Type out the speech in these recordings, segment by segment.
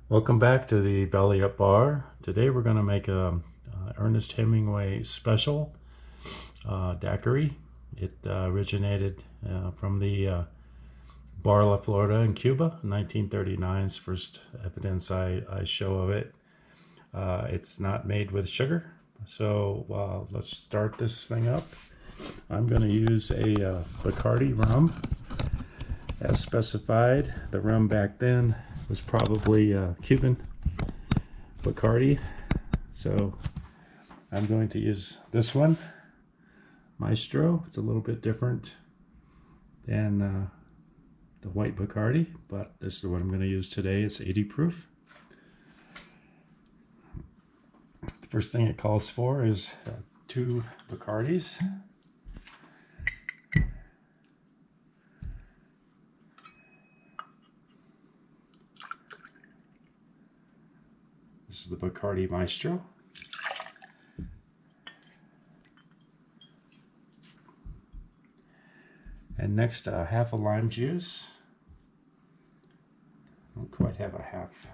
Welcome back to the Belly Up Bar. Today we're going to make a Ernest Hemingway special daiquiri. It originated from the Barla, Florida in Cuba. 1939 is first evidence I show of it. It's not made with sugar. So let's start this thing up. I'm going to use a Bacardi rum as specified. The rum back then was probably Cuban Bacardi, so I'm going to use this one, Maestro. It's a little bit different than the white Bacardi, but this is what I'm going to use today. It's 80 proof. The first thing it calls for is 2 Bacardis. This is the Bacardi Maestro. And next, half a lime juice. I don't quite have a half,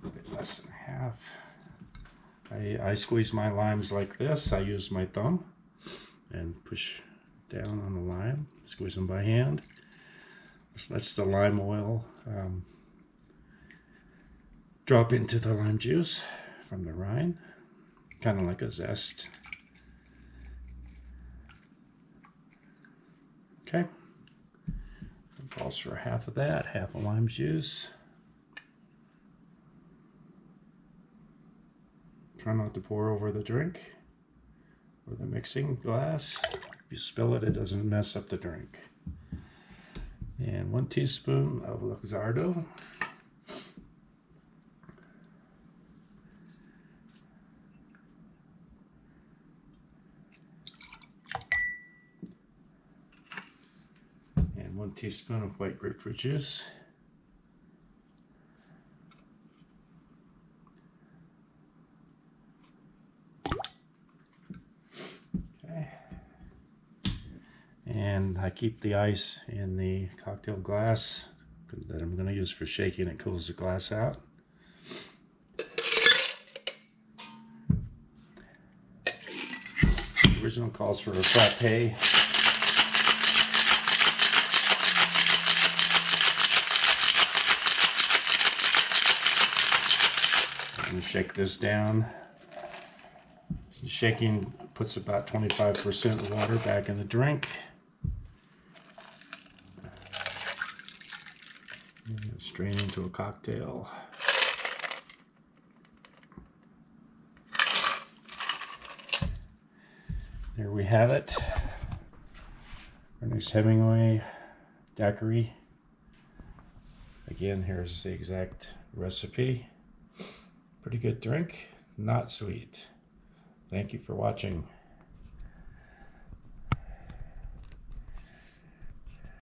a bit less than a half. I squeeze my limes like this. I use my thumb and push down on the lime, squeeze them by hand. This lets the lime oil drop into the lime juice from the rind, kind of like a zest. Okay, it calls for half of that, half a lime juice. Try not to pour over the drink or the mixing glass. If you spill it, it doesn't mess up the drink. And 1 teaspoon of Luxardo. And 1 teaspoon of white grapefruit juice. Okay. And I keep the ice in the cocktail glass that I'm going to use for shaking. It cools the glass out. The original calls for a frappe. And shake this down. The shaking puts about 25% water back in the drink. And strain into a cocktail. There we have it. Ernest Hemingway daiquiri. Again, here's the exact recipe. Pretty good drink, not sweet. Thank you for watching.